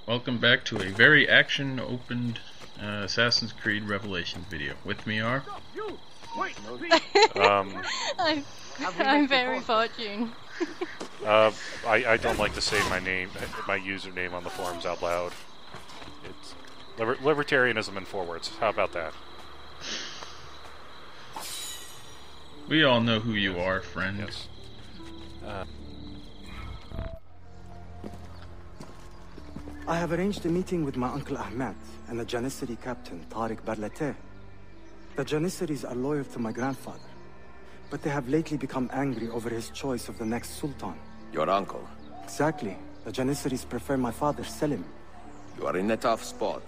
Welcome back to a very action-opened Assassin's Creed Revelations video. With me are... I'm, I'm very Fortune. I don't like to say my username on the forums out loud. It's libertarianism in 4 words. How about that? We all know who you are, friend. Yes. I have arranged a meeting with my uncle Ahmed and the Janissary captain, Tariq Barlateh. The Janissaries are loyal to my grandfather, but they have lately become angry over his choice of the next sultan. Your uncle? Exactly. The Janissaries prefer my father, Selim. You are in a tough spot.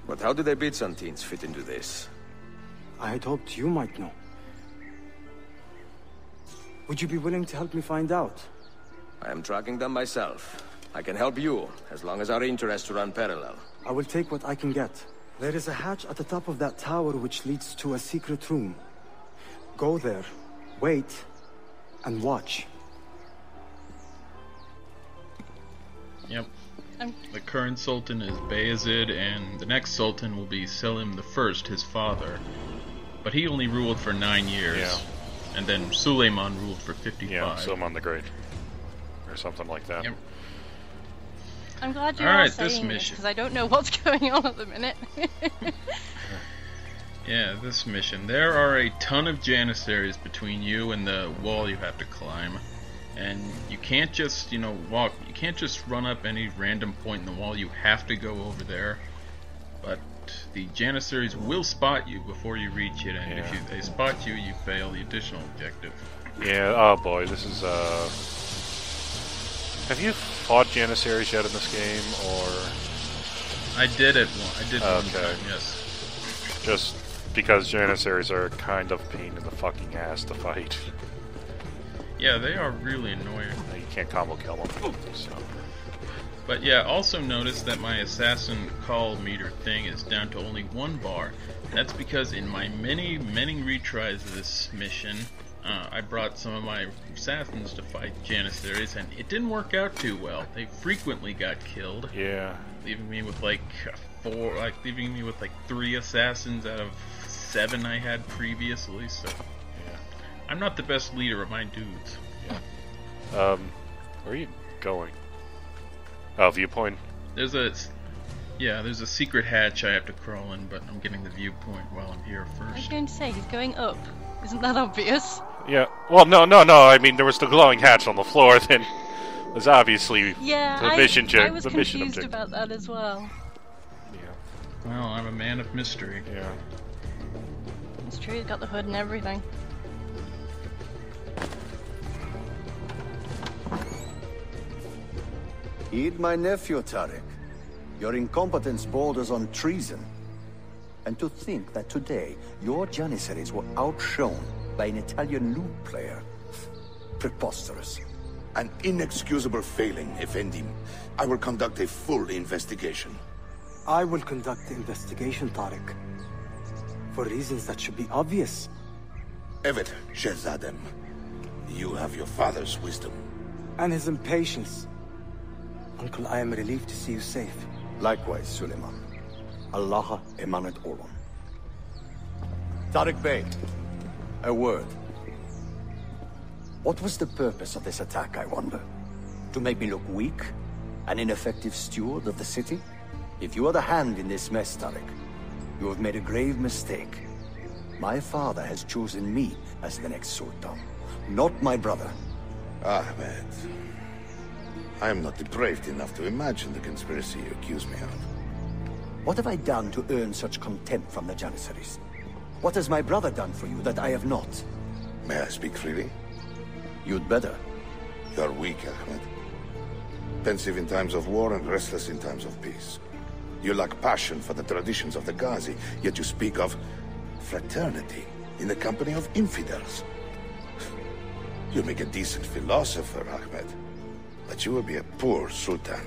But how do the Byzantines fit into this? I had hoped you might know. Would you be willing to help me find out? I am tracking them myself. I can help you, as long as our interests run parallel. I will take what I can get. There is a hatch at the top of that tower which leads to a secret room. Go there, wait, and watch. Yep. The current Sultan is Bayezid, and the next Sultan will be Selim I, his father. But he only ruled for 9 years. Yeah. And then Suleiman ruled for 55. Yeah, Suleiman the Great. Or something like that. Yep. I'm glad you're Alright, all this saying this, mission. because I don't know what's going on at the minute. Yeah, this mission. There are a ton of Janissaries between you and the wall you have to climb. And you can't just, walk. You can't just run up any random point in the wall. You have to go over there. But the Janissaries will spot you before you reach it, and if they spot you, you fail the additional objective. Yeah, oh boy, this is, Have you fought Janissaries yet in this game, or...? I did it one time, yes. Just because Janissaries are kind of a pain in the fucking ass to fight. Yeah, they are really annoying. You can't combo kill them, so... But yeah, also notice that my assassin call meter thing is down to only 1 bar. That's because in my many retries of this mission, I brought some of my assassins to fight Janissaries, and it didn't work out too well. They frequently got killed. Yeah. Leaving me with like 3 assassins out of 7 I had previously, so... Yeah. I'm not the best leader of my dudes. Yeah. Where are you going? Oh, viewpoint? There's a secret hatch I have to crawl in, but I'm getting the viewpoint while I'm here I was first. going to say, he's going up. Isn't that obvious? Yeah. Well, no. I mean, there was the glowing hatch on the floor, then was obviously Yeah, the mission I was the mission confused objective. about that as well. Yeah. Well, I'm a man of mystery. Yeah. It's true, he's got the hood and everything. Heed my nephew, Tariq. Your incompetence borders on treason. And to think that today, your Janissaries were outshone by an Italian lute player. Preposterous. An inexcusable failing, Effendim. I will conduct a full investigation. I will conduct the investigation, Tariq. For reasons that should be obvious. Evet, Shehzadem. You have your father's wisdom. And his impatience. Uncle, I am relieved to see you safe. Likewise, Suleiman. Allah emanet olun. Tariq Bey, a word. What was the purpose of this attack, I wonder? To make me look weak? An ineffective steward of the city? If you are the hand in this mess, Tariq, you have made a grave mistake. My father has chosen me as the next Sultan, not my brother. Ahmed. I am not depraved enough to imagine the conspiracy you accuse me of. What have I done to earn such contempt from the Janissaries? What has my brother done for you that I have not? May I speak freely? You'd better. You are weak, Ahmed. Pensive in times of war and restless in times of peace. You lack passion for the traditions of the Ghazi, yet you speak of fraternity in the company of infidels. You make a decent philosopher, Ahmed, but you will be a poor sultan.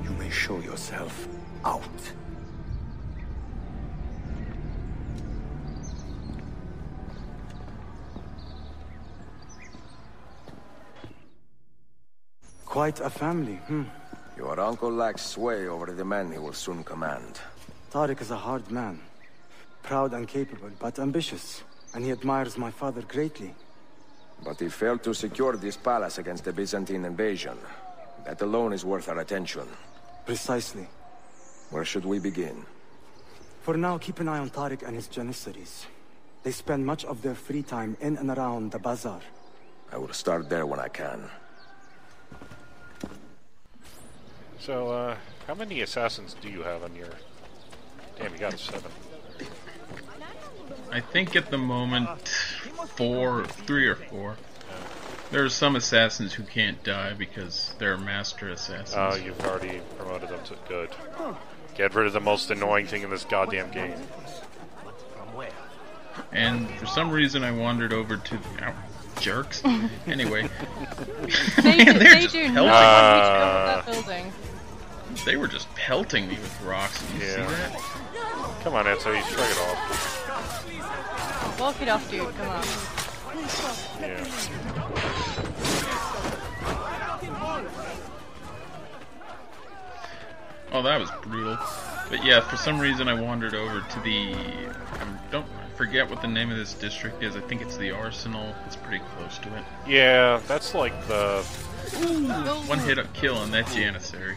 You may show yourself out. Quite a family, Your uncle lacks sway over the men he will soon command. Tariq is a hard man. Proud and capable, but ambitious. And he admires my father greatly. But he failed to secure this palace against the Byzantine invasion. That alone is worth our attention. Precisely. Where should we begin? For now, keep an eye on Tariq and his Janissaries. They spend much of their free time in and around the bazaar. I will start there when I can. So, how many assassins do you have on your... Damn, you got 7. I think at the moment 3 or 4. There are some assassins who can't die because they're master assassins. Oh, you've already promoted them to good. Get rid of the most annoying thing in this goddamn game. And for some reason I wandered over to... Ow, jerks. Anyway. They do, They're they just do pelting. not want me to go up that building. They were just pelting me with rocks. Did you see that? Come on, Enzo, you shrug it off. Walk it off, dude, come on. Yeah. Oh, that was brutal. But yeah, for some reason I wandered over to the... don't forget what the name of this district is. I think it's the Arsenal. It's pretty close to it. Yeah, that's like the... One hit kill on that Janissary.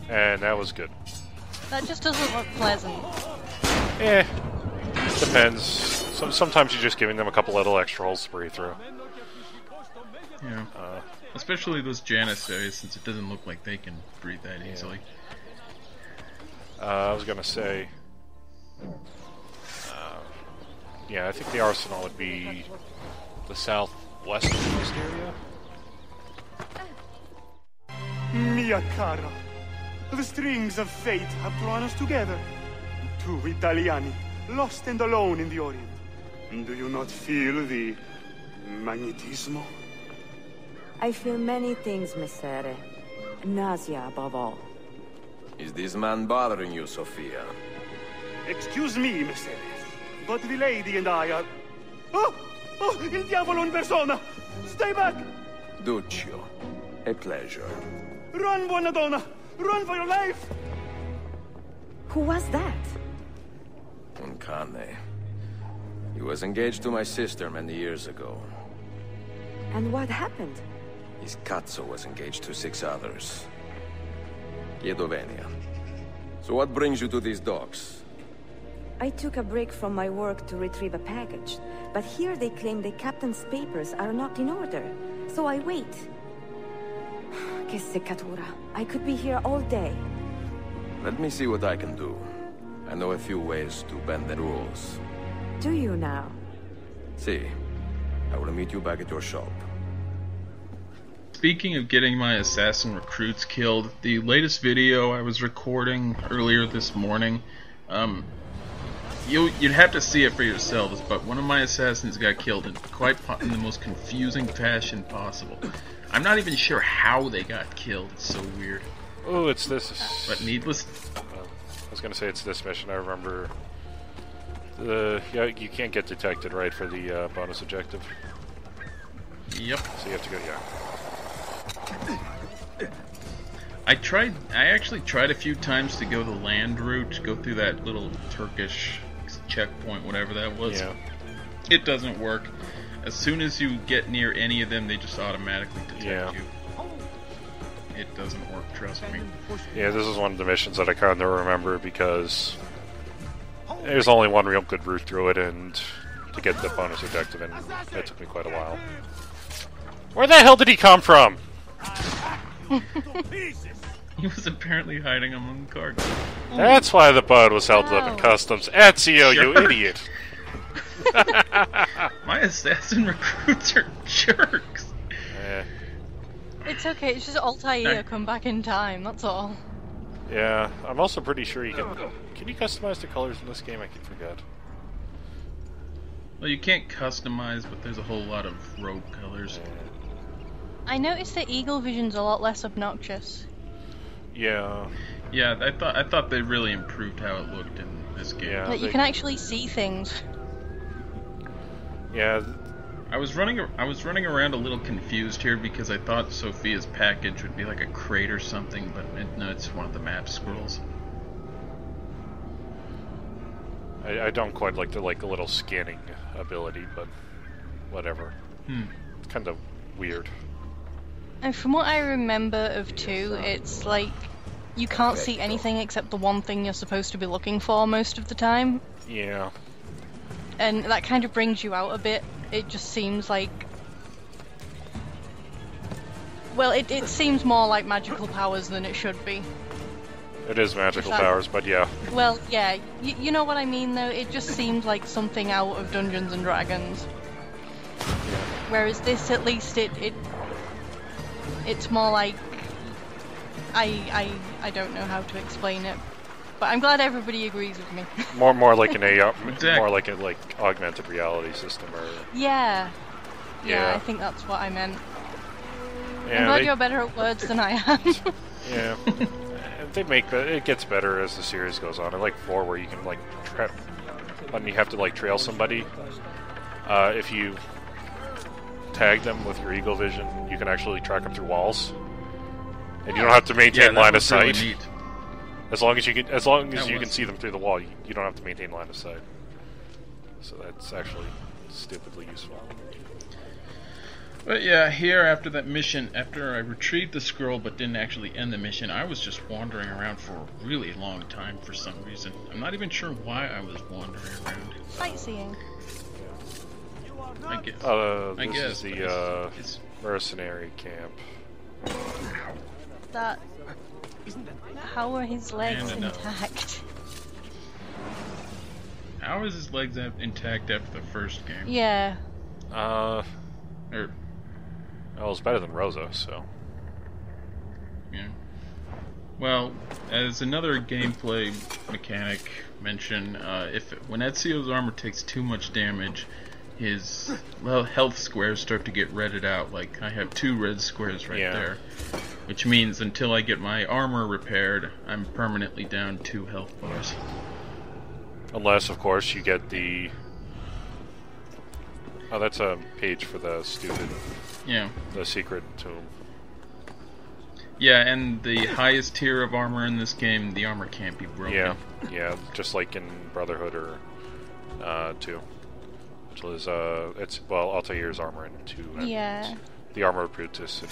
And that was good. That just doesn't look pleasant. Eh. Depends. Sometimes you're just giving them a couple little extra holes to breathe through. Yeah. Especially those Janissaries, since it doesn't look like they can breathe that easily. I was gonna say... yeah, I think the Arsenal would be the southwesternmost area. Mia cara, the strings of fate have drawn us together. Two Italiani, lost and alone in the Orient. Do you not feel the magnetismo? I feel many things, Messere. Nausea above all. Is this man bothering you, Sophia? Excuse me, Messere, but the lady and I are... Oh! Oh, il diavolo in persona! Stay back! Duccio, a pleasure. Run, buona donna! Run for your life! Who was that? Uncane. He was engaged to my sister many years ago. And what happened? His Cazzo was engaged to 6 others. Chiedovenia. So what brings you to these docks? I took a break from my work to retrieve a package, but here they claim the captain's papers are not in order, so I wait. Che seccatura. I could be here all day. Let me see what I can do. I know a few ways to bend the rules. Do you now? See, I will meet you back at your shop. Speaking of getting my assassin recruits killed, the latest video I was recording earlier this morning, you'd have to see it for yourselves, but one of my assassins got killed in in the most confusing fashion possible. I'm not even sure how they got killed. It's so weird. Oh, it's this. But needless. I was gonna say it's this mission. I remember. Yeah, you can't get detected, right, for the bonus objective. Yep. So you have to go. Yeah. I actually tried a few times to go the land route, go through that little Turkish checkpoint, whatever that was. Yeah. It doesn't work. As soon as you get near any of them, they just automatically detect you. It doesn't work, trust me. Yeah, this is one of the missions that I kind of remember because there's only one real good route through it, and to get the bonus objective, and it took me quite a while. Where the hell did he come from? He was apparently hiding among the cargo. That's why the boat was held up in customs. Ezio, you idiot! My assassin recruits are jerks. It's okay, it's just Altair come back in time, that's all. Yeah, I'm also pretty sure you can... Can you customize the colors in this game? I keep forget. Well, you can't customize, but there's a whole lot of rogue colors. I noticed that Eagle Vision's a lot less obnoxious. Yeah. Yeah, I thought they really improved how it looked in this game. Yeah, that you can actually see things. Yeah. I was running around a little confused here because I thought Sophia's package would be like a crate or something, but no, it's one of the map scrolls. I don't quite like the little scanning ability, but whatever. It's kind of weird. And from what I remember of 2, it's like you can't see anything except the one thing you're supposed to be looking for most of the time. Yeah. And that kind of brings you out a bit. It just seems like... Well, it seems more like magical powers than it should be. It is magical powers, but yeah. Well, yeah, you know what I mean though? It just seems like something out of Dungeons and Dragons. Whereas this, at least, it's more like... I don't know how to explain it. But I'm glad everybody agrees with me. more like an AR, more like a augmented reality system, or yeah, I think that's what I meant. Yeah, I'm glad you're better at words than I am. Yeah, they make it gets better as the series goes on. I like 4 where you can when you have to trail somebody. If you tag them with your eagle vision, you can actually track them through walls, and you don't have to maintain line of sight. Really neat. As long as you can see them through the wall, you don't have to maintain line of sight. So that's actually stupidly useful. But yeah, here after that mission, after I retrieved the scroll but didn't actually end the mission, I was just wandering around for a really long time for some reason. I'm not even sure why I was wandering around. Sightseeing. I guess. This is the mercenary camp. That... How are his legs intact? How is his legs intact after the first game? Yeah. Well, it's better than Rosa, so. Yeah. Well, as another gameplay mechanic mentioned, when Ezio's armor takes too much damage, his health squares start to get redded out. Like, I have 2 red squares right there. Which means until I get my armor repaired, I'm permanently down 2 health bars. Unless, of course, you get the... Oh, that's a page for the stupid... Yeah. The secret tomb. Yeah, and the highest tier of armor in this game, the armor can't be broken. Yeah, just like in Brotherhood or 2. Which is, I'll tell you his armor in 2. Yeah. The armor of Brutus.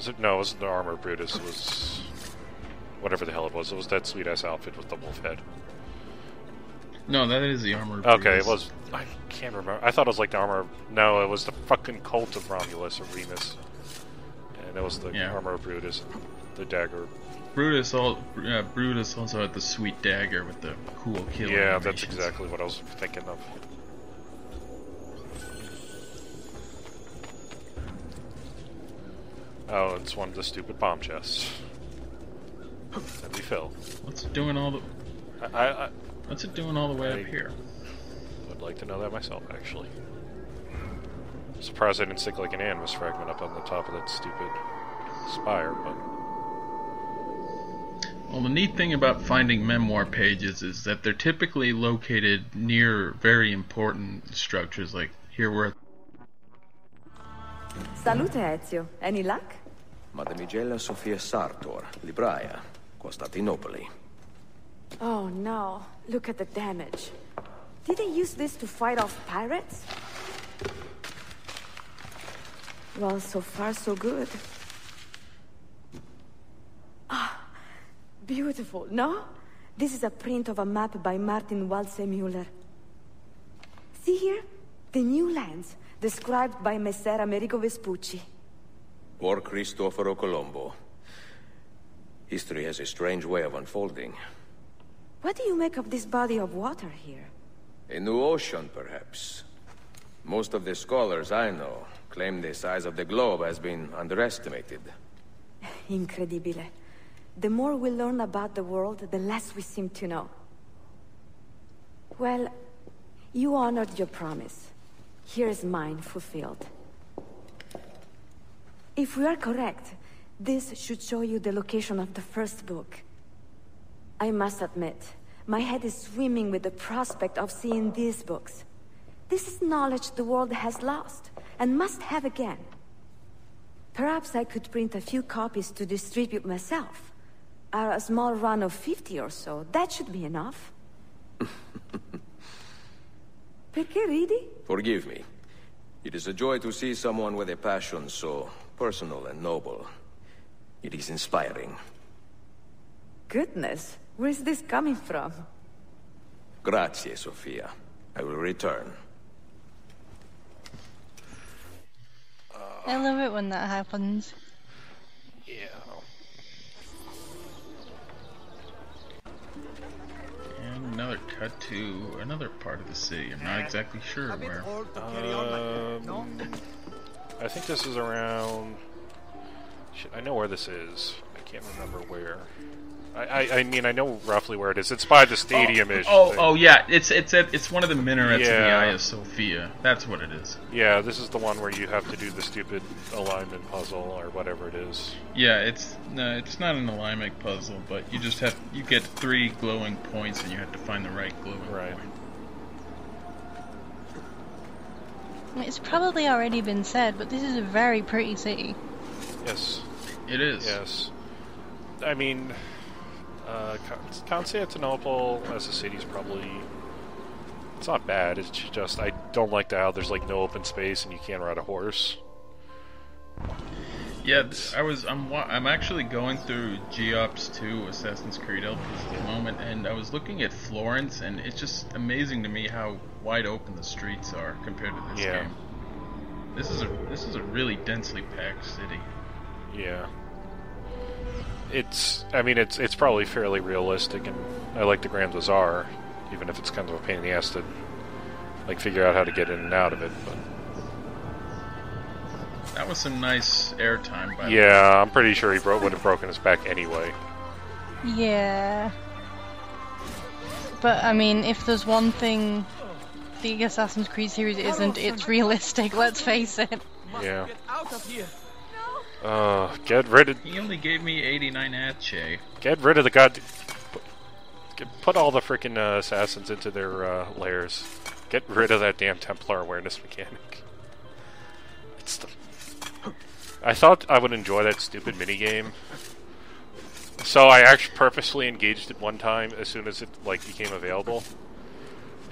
It wasn't the armor of Brutus, it was... Whatever the hell it was. It was that sweet-ass outfit with the wolf head. No, that is the armor of Brutus. Okay, it was... I can't remember. I thought it was like the armor of... No, it was the fucking cult of Romulus or Remus. And it was the armor of Brutus. The dagger. Brutus also had the sweet dagger with the cool kill Yeah, animations. that's exactly what I was thinking of. Oh, it's one of the stupid bomb chests that we fill. What's it doing all the... What's it doing all the way up here? Would like to know that myself, actually. I'm surprised I didn't stick like an animus fragment up on the top of that stupid spire, but... Well, the neat thing about finding memoir pages is that they're typically located near very important structures, like here where... Salute, Ezio. Any luck? Madamigella Sofia Sartor, Libraia, Costantinopoli. Oh no, look at the damage. Did they use this to fight off pirates? Well, so far so good. Ah, beautiful, no? This is a print of a map by Martin Waldseemüller. See here? The new lands, described by Messer Amerigo Vespucci. Or Cristoforo Colombo. History has a strange way of unfolding. What do you make of this body of water here? A new ocean, perhaps. Most of the scholars I know claim the size of the globe has been underestimated. Incredibile. The more we learn about the world, the less we seem to know. Well, you honored your promise. Here's mine fulfilled. If we are correct, this should show you the location of the first book. I must admit, my head is swimming with the prospect of seeing these books. This is knowledge the world has lost, and must have again. Perhaps I could print a few copies to distribute myself. A small run of 50 or so, that should be enough. Perché ridi? Forgive me. It is a joy to see someone with a passion so personal and noble. It is inspiring. Goodness, where's this coming from? Grazie, Sophia. I will return. I love it when that happens. Yeah. And another cut to another part of the city. I'm not exactly sure where. I think this is around... Shit, I know where this is. I can't remember where. I mean, I know roughly where it is. It's by the stadium-ish thing. Oh, yeah. It's one of the minarets of the Yeah. Eye of Sophia. That's what it is. Yeah, this is the one where you have to do the stupid alignment puzzle or whatever it is. Yeah, it's not an alignment puzzle, but you get 3 glowing points and you have to find the right glowing point. It's probably already been said, but this is a very pretty city. Yes. It is. Yes. I mean, Constantinople as a city is probably... It's not bad, it's just I don't like how there's like no open space and you can't ride a horse. Yeah, I'm actually going through GeoPS 2 Assassin's Creed Elpis at the moment, and I was looking at Florence, and it's just amazing to me how wide open the streets are compared to this game. This is a really densely packed city. Yeah. It's probably fairly realistic, and I like the Grand Bazaar, even if it's kind of a pain in the ass to like figure out how to get in and out of it. But that was some nice airtime, by the way. yeah, I'm pretty sure he would have broken his back anyway. Yeah. But, I mean, if there's one thing the Assassin's Creed series isn't, it's realistic, let's face it. Yeah. Get out of here. Get rid of... He only gave me 89 Atche. Get rid of the god... Put all the freaking assassins into their lairs. Get rid of that damn Templar awareness mechanic. It's the... I thought I would enjoy that stupid minigame. So I actually purposely engaged it one time as soon as it became available.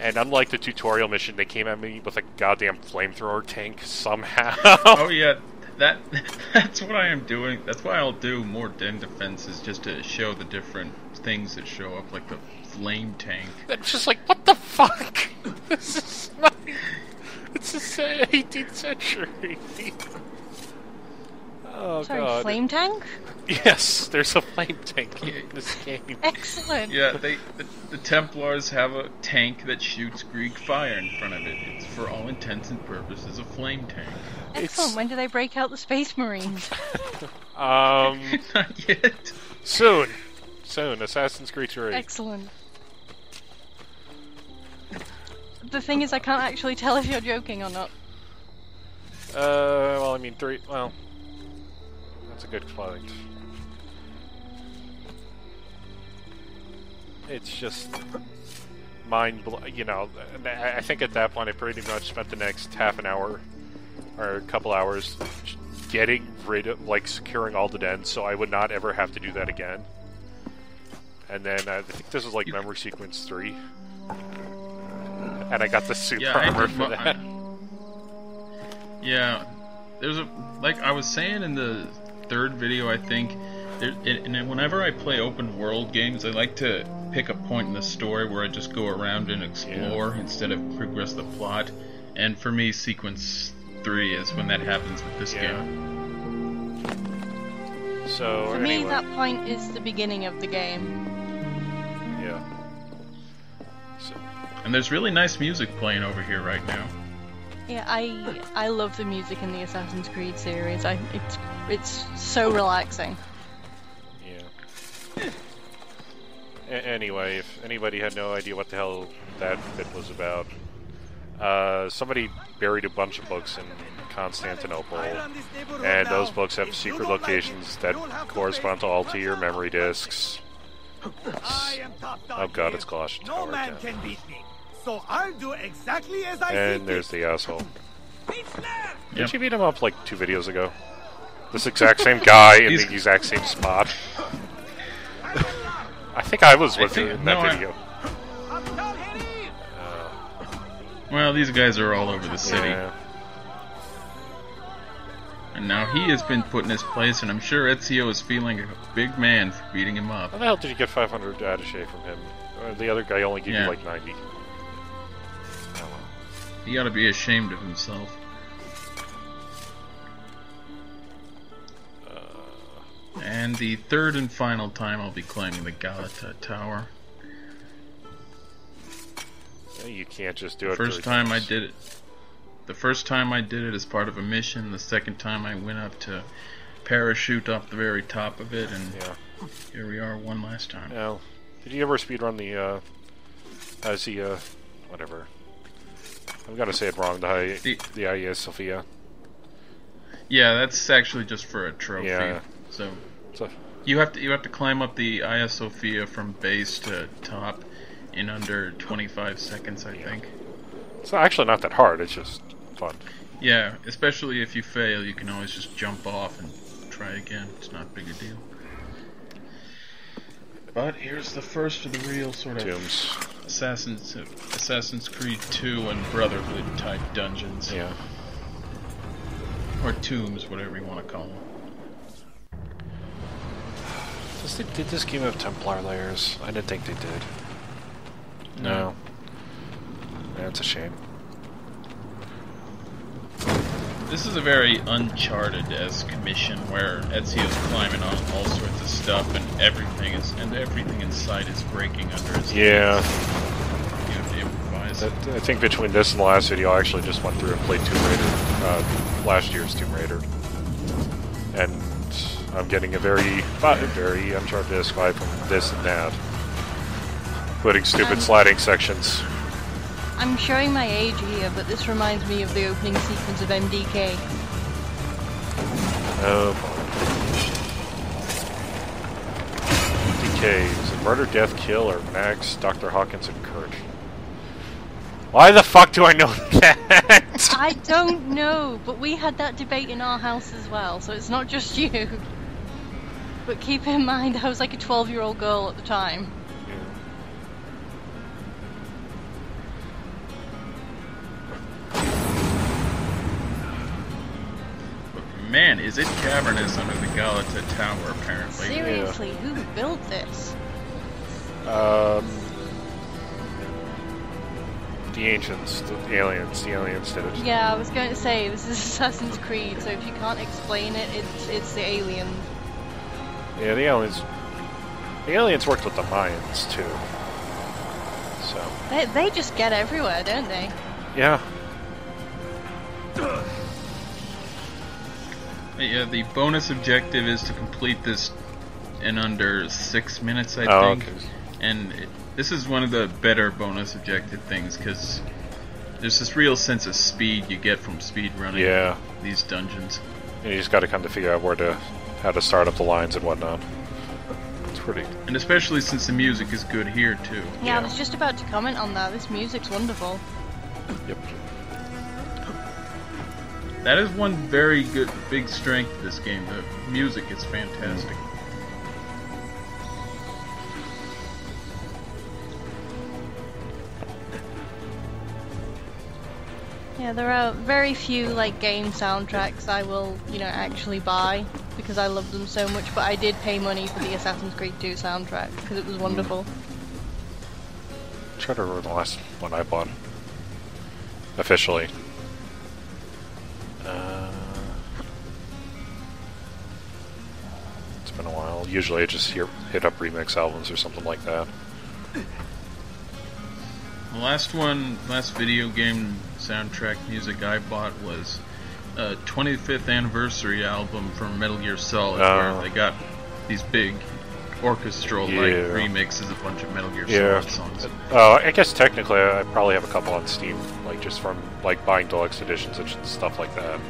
And unlike the tutorial mission, they came at me with a goddamn flamethrower tank somehow. Oh yeah, that's what I am doing. That's why I'll do more den defenses, just to show the different things that show up, like the flame tank. It's just like, what the fuck? This is like... It's the 18th century. Oh, Sorry, God. flame tank? Yes, there's a flame tank in this game. Excellent. Yeah, the Templars have a tank that shoots Greek fire in front of it. It's for all intents and purposes a flame tank. Excellent. When do they break out the Space Marines? Not yet. Soon. Assassin's Creed 3. Excellent. The thing is, I can't actually tell if you're joking or not. Well, I mean, 3... Well... That's a good point. It's just... mind-blowing, you know, I think at that point I pretty much spent the next half an hour, or a couple hours, getting rid of, securing all the dens, so I would not ever have to do that again. And then, I think this was memory sequence 3. And I got the super armor for that. Yeah, there's like I was saying in the third video, I think, and whenever I play open world games, I like to pick a point in the story where I just go around and explore instead of progress the plot. And for me, sequence 3 is when that happens with this game. So for me, that point is the beginning of the game. Yeah. And there's really nice music playing over here right now. Yeah, I love the music in the Assassin's Creed series. It's so relaxing. Yeah. Anyway, if anybody had no idea what the hell that bit was about, somebody buried a bunch of books in Constantinople, and those books have secret locations that correspond to all to your memory disks. Oh god, it's Colossian Tower again. So I'll do exactly as I And there's the asshole. Yep. Did you beat him up like 2 videos ago? This exact same guy in the exact same spot. I think I was with you in that video. Well, these guys are all over the city. Yeah. And now he has been put in his place, and I'm sure Ezio is feeling a big man for beating him up. How the hell did you get 500 attaché from him? The other guy only gave you like 90. He ought to be ashamed of himself. And the third and final time I'll be climbing the Galata Tower. You can't just do it. First time I did it. The first time I did it as part of a mission. The second time I went up to parachute off the very top of it, and here we are one last time. Now, did you ever speedrun the whatever? I'm gonna say it wrong. The Hagia Sophia. Yeah, that's actually just for a trophy. Yeah. So you have to climb up the Hagia Sophia from base to top in under 25 seconds, I think. It's actually not that hard. It's just fun. Yeah, especially if you fail, you can always just jump off and try again. It's not big a deal. But here's the first of the real sort of Tombs. Assassin's Creed 2 and Brotherhood type dungeons. Yeah. Or tombs, whatever you want to call them. Did this game have Templar layers? I didn't think they did. No. That's a shame. This is a very Uncharted-esque mission where Ezio's climbing on all sorts of stuff, and everything inside is breaking under his feet. Yeah. You have to improvise. I think between this and the last video, I actually just went through and played Tomb Raider, last year's Tomb Raider, and I'm getting a very Uncharted-esque vibe from this and that, including stupid sliding sections. I'm showing my age here, but this reminds me of the opening sequence of MDK. Oh boy. MDK, is it Murder, Death, Kill, or Max, Dr. Hawkins, and Kurt? Why the fuck do I know that? I don't know, but we had that debate in our house as well, so it's not just you. But keep in mind, I was like a 12-year-old girl at the time. Man, is it cavernous under the Galata Tower, apparently. Seriously, who built this? The ancients, the aliens did it. Yeah, I was going to say, this is Assassin's Creed, so if you can't explain it, it's the aliens. Yeah, the aliens worked with the Mayans, too. So. They just get everywhere, don't they? Yeah. Yeah, the bonus objective is to complete this in under 6 minutes, I think. Okay. And this is one of the better bonus objective things, because there's this real sense of speed you get from speed running these dungeons. And you just got to kind of figure out how to start up the lines and whatnot. It's pretty. And especially since the music is good here too. Yeah, I was just about to comment on that. This music's wonderful. Yep. That is one very good, big strength of this game. The music is fantastic. Yeah, there are very few like game soundtracks I will, actually buy because I love them so much. But I did pay money for the Assassin's Creed 2 soundtrack because it was wonderful. I'm trying to remember the last one I bought officially. It's been a while. Usually I just hit up remix albums or something like that. The last video game soundtrack music I bought was a 25th anniversary album from Metal Gear Solid, where they got these big orchestral-like remixes of a bunch of Metal Gear Solid songs. I guess technically I probably have a couple on Steam, like just from buying deluxe editions and stuff like that.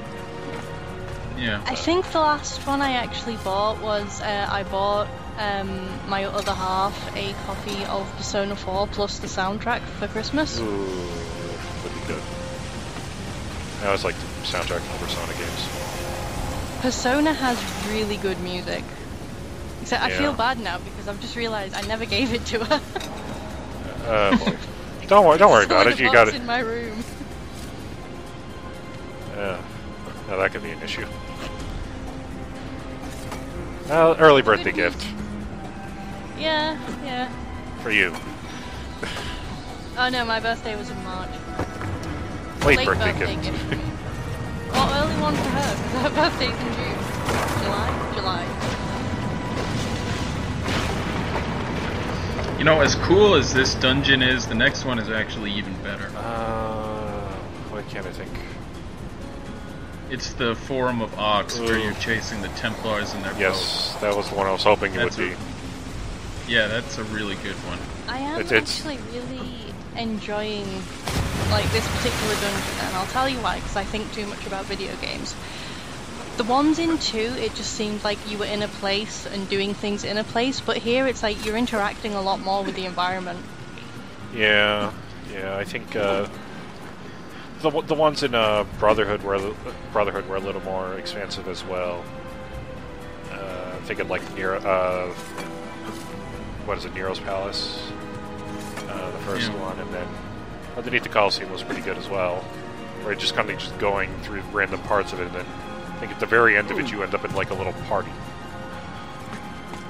Yeah. I think the last one I actually bought was I bought my other half a copy of Persona 4 plus the soundtrack for Christmas. Ooh, would be good. I always like the soundtrack from Persona games. Persona has really good music. Except I feel Yeah. bad now because I've just realised I never gave it to her. Boy. Don't worry about it. You got it. in my room. Now that could be an issue. Early birthday gift Yeah. for you. Oh no, my birthday was in March. Late birthday gift. for me. Well, early one for her because her birthday's in June. July. You know, as cool as this dungeon is, the next one is actually even better. What can't I think? It's the Forum of Ox, where you're chasing the Templars in their Yes, that was the one I was hoping it would be. Yeah, that's a really good one. I am It's- actually really enjoying like this particular dungeon, and I'll tell you why, because I think too much about video games. The ones in 2, it just seemed like you were in a place and doing things in a place, but here it's like you're interacting a lot more with the environment. Yeah, I think the ones in Brotherhood were a little more expansive as well. I'm thinking like what is it, Nero's Palace, the first one, and then underneath the Colosseum was pretty good as well. Where just kind of just going through random parts of it, and then I think at the very end of it you end up in like a little party.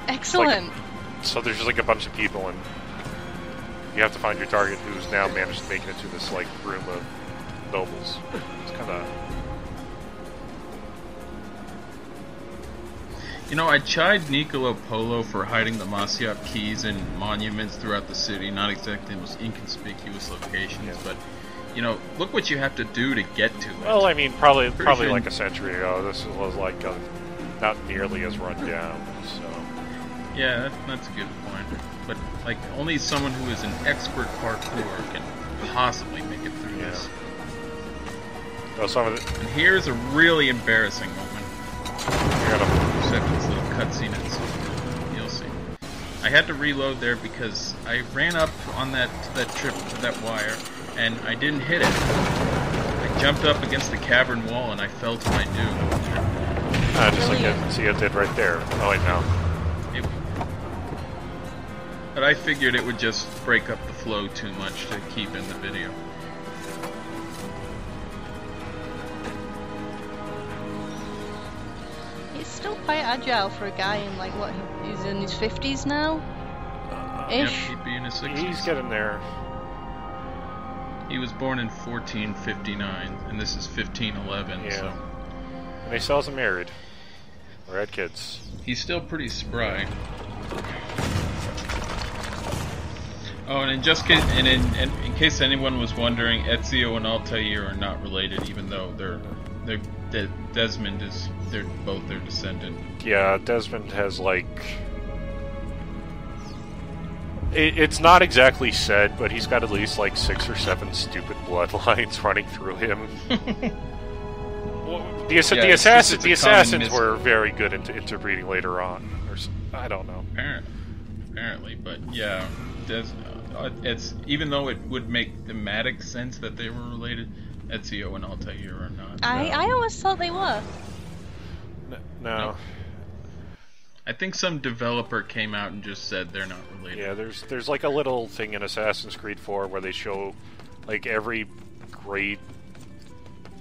Excellent. So there's just like a bunch of people, and you have to find your target, who's now managed to make it into this like room of nobles. It's kind of... You know, I chide Niccolo Polo for hiding the Masyaf keys in monuments throughout the city, not exactly the most inconspicuous locations, but, you know, look what you have to do to get to it. Well, I mean, probably sure. like a century ago, this was like not nearly as run down, so... Yeah, that's a good point. But, like, only someone who is an expert parkour can possibly make it through this. So some of it... And here's a really embarrassing moment. Except this little cutscene, you'll see. I had to reload there because I ran up on that trip to that wire, and I didn't hit it. I jumped up against the cavern wall, and I fell to my doom. Just like it did right there. Oh, wait, no. But I figured it would just break up the flow too much to keep in the video. He's still quite agile for a guy in like what, he's in his 50s now? Yep, he'd be in his 60s. He's getting there. He was born in 1459, and this is 1511, so... And he still hasn't married. Or had kids. He's still pretty spry. Oh, and in case anyone was wondering, Ezio and Altair are not related, even though Desmond is both their descendant. Yeah, Desmond has like... It's not exactly said, but he's got at least like 6 or 7 stupid bloodlines running through him. The assassins were very good into interbreeding later on. I don't know. Apparently, but yeah, it's even though it would make thematic sense that they were related, Ezio and Altair are not. I always thought they were. No. I think some developer came out and just said they're not related. Yeah, there's like a little thing in Assassin's Creed 4 where they show like every great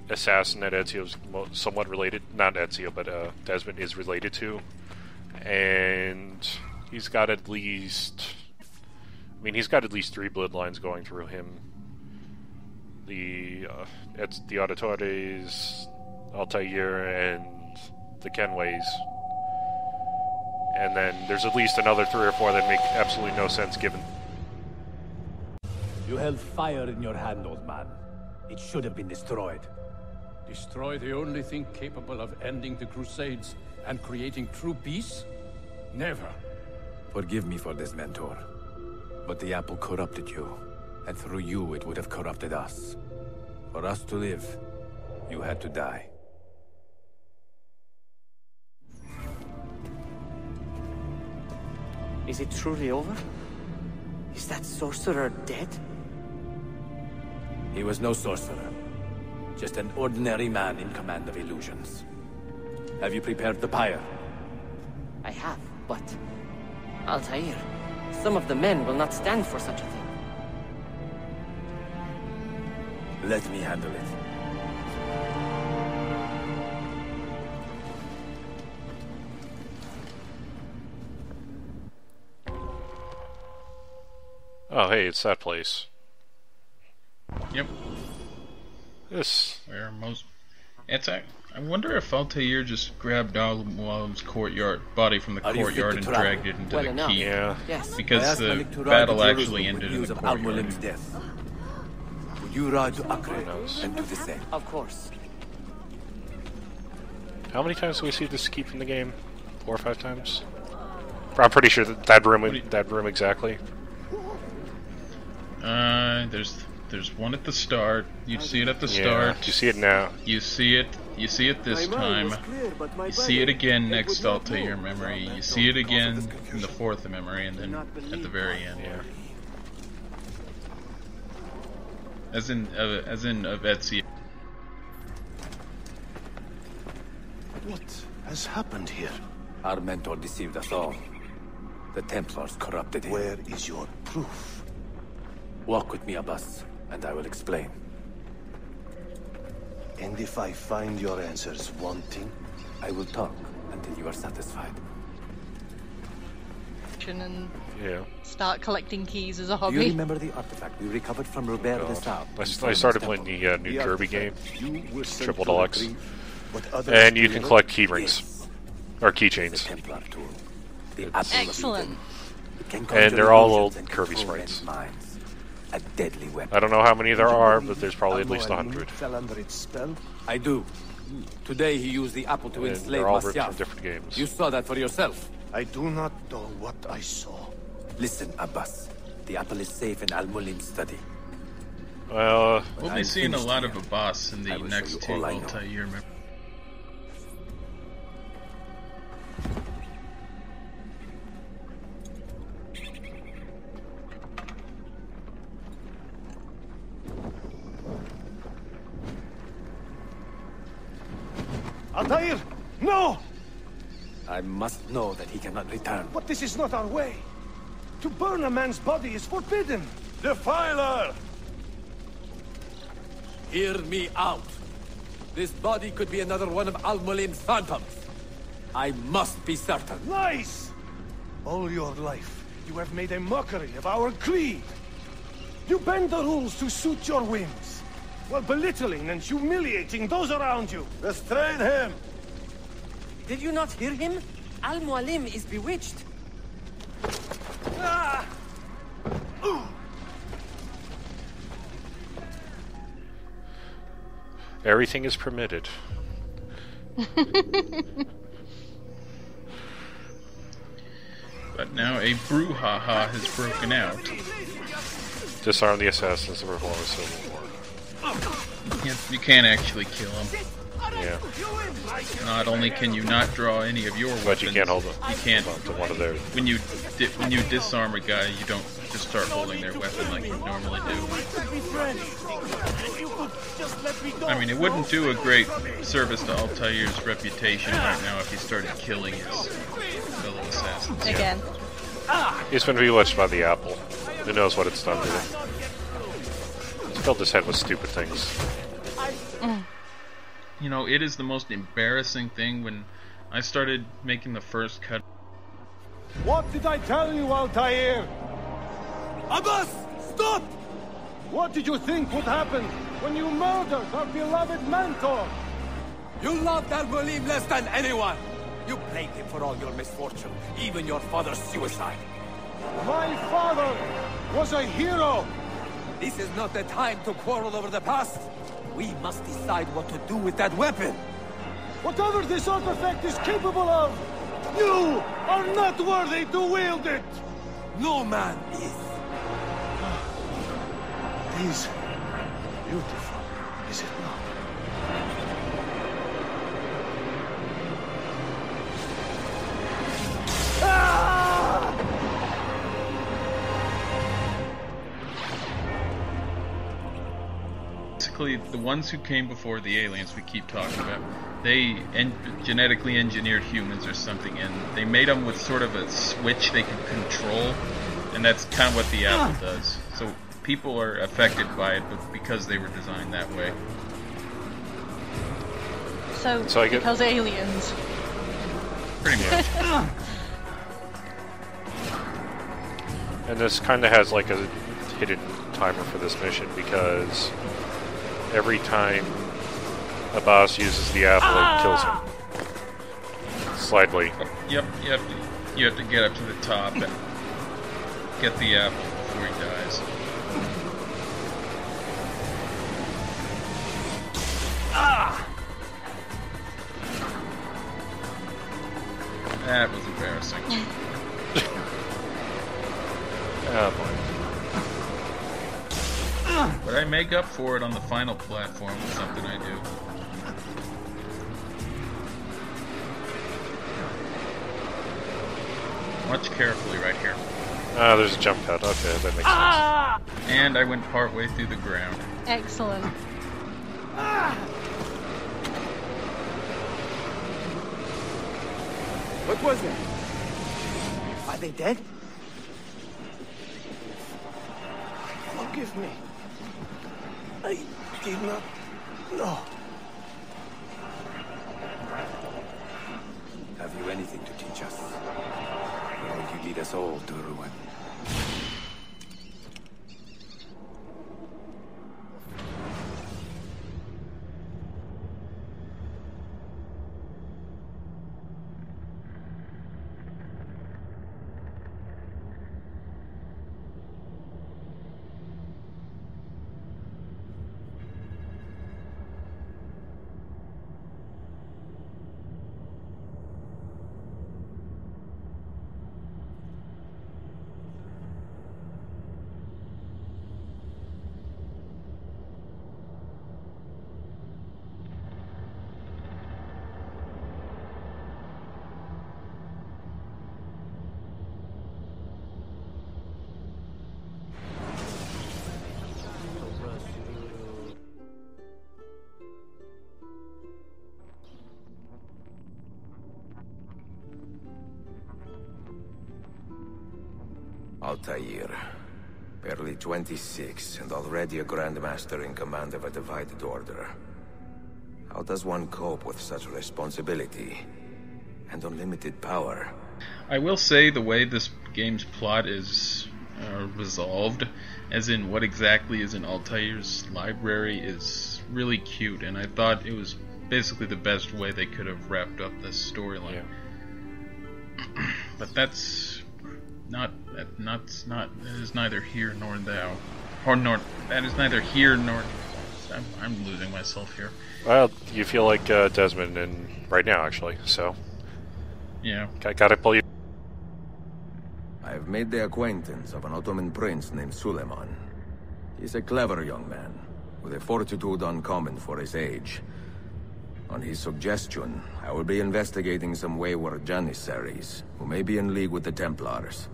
assassin that Ezio's somewhat related, not Ezio, but Desmond is related to, and he's got at least 3 bloodlines going through him. The Auditores, Altair, and the Kenways. And then there's at least another 3 or 4 that make absolutely no sense given. You held fire in your hand, old man. It should have been destroyed. Destroy the only thing capable of ending the Crusades and creating true peace? Never. Forgive me for this, Mentor. But the apple corrupted you, and through you it would have corrupted us. For us to live, you had to die. Is it truly over? Is that sorcerer dead? He was no sorcerer. Just an ordinary man in command of illusions. Have you prepared the pyre? I have, but... Altair, some of the men will not stand for such a thing. Let me handle it. Oh, hey, it's that place. Yep. This. Where most... I wonder if Altair just grabbed Al-Mualim's body from the courtyard and dragged it into the keep. Yeah. Yes. Because the battle actually ended in the courtyard. Al-Mualim's death. Would you ride to Acre and do the same? Of course. How many times do we see this keep in the game? 4 or 5 times? I'm pretty sure that room exactly. There's one at the start. You see it at the start. You see it now. You see it this time. You see it again next to Altair memory. You see it again in the 4th memory, and then at the very end. Yeah. As in Ezio. What has happened here? Our mentor deceived us all. The Templars corrupted him. Where is your proof? Walk with me, Abbas, and I will explain. And if I find your answers wanting? I will talk until you are satisfied. And Yeah. start collecting keys as a Do you hobby. remember the artifact we recovered from Robert de Sable? I started playing the new Kirby game, Triple Deluxe, But and you can collect key rings or keychains, Templar tool. Excellent. and they're all old Kirby sprites. A deadly weapon. I don't know how many there are, but there's probably at least 100. Fell under its spell. I do. Today he used the apple to And enslave they're all ripped Masyaf. from different games. You saw that for yourself. I do not know what I saw. Listen, Abbas. The apple is safe in Al-Mulim's study. Well, We'll be seeing a lot of Abbas in the next 2 all I know. Altair memory. Altair! No! I must know that he cannot return. But this is not our way. To burn a man's body is forbidden. Defiler! Hear me out. This body could be another one of Al-Mulim's phantoms. I must be certain. Lies! All your life, you have made a mockery of our creed. You bend the rules to suit your whims, while belittling and humiliating those around you. Restrain him! Did you not hear him? Al-Mualim is bewitched. Ah! everything is permitted. But now a brouhaha has broken out. Disarm the assassins and perform a civil war. You can't actually kill him. Yeah. Not only can you not draw any of your weapons, But you can't hold it. You can't. To one of theirs. When you disarm a guy, you don't just start holding their weapon like you normally do. I mean, it wouldn't do a great service to Altair's reputation right now if he started killing his fellow assassins. Again. He's been bewitched by the apple. Who knows what it's done to him? He's filled his head with stupid things. You know, it is the most embarrassing thing when I started making the first cut. What did I tell you, Altair? Abbas! Stop! What did you think would happen when you murdered our beloved mentor? You loved Al-Mualim less than anyone! You blamed him for all your misfortune, even your father's suicide. My father was a hero! This is not the time to quarrel over the past. We must decide what to do with that weapon. Whatever this artifact is capable of, you are not worthy to wield it! No man is. It is beautiful, is it not? basically the ones who came before the aliens we keep talking about, they genetically engineered humans or something, and they made them with sort of a switch they could control, and that's kind of what the apple does. So people are affected by it, but because they were designed that way. So because aliens. Pretty much. And this kind of has like a hidden timer for this mission, because every time a boss uses the apple, it kills him. Slightly. Yep, you have to get up to the top and get the apple before he dies. That was embarrassing. Oh boy. But I make up for it on the final platform with something I do. Watch carefully right here. Ah, there's a jump pad. Okay, that makes sense. And I went partway through the ground. Excellent. What was it? Are they dead? Forgive me. I did not know. Have you anything to teach us? Or will you lead us all to ruin? Altair. Barely 26, and already a Grandmaster in command of a divided order. How does one cope with such responsibility and unlimited power? I will say the way this game's plot is resolved, as in what exactly is in Altair's library, is really cute, and I thought it was basically the best way they could have wrapped up this storyline. Yeah. But that's not that is neither here nor thou, that is neither here nor. I'm losing myself here. Well, you feel like Desmond right now, actually. So yeah, gotta pull you. I've made the acquaintance of an Ottoman prince named Suleiman. He's a clever young man, with a fortitude uncommon for his age. On his suggestion, I will be investigating some wayward Janissaries, who may be in league with the Templars.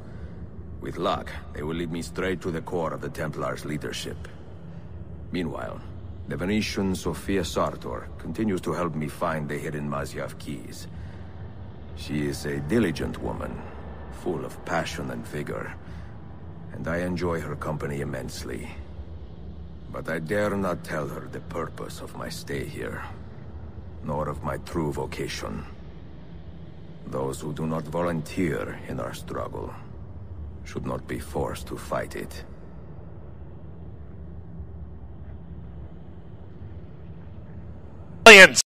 With luck, they will lead me straight to the core of the Templars' leadership. Meanwhile, the Venetian Sophia Sartor continues to help me find the hidden Masyaf keys. She is a diligent woman, full of passion and vigor, and I enjoy her company immensely. But I dare not tell her the purpose of my stay here, nor of my true vocation. Those who do not volunteer in our struggle should not be forced to fight it. Aliens!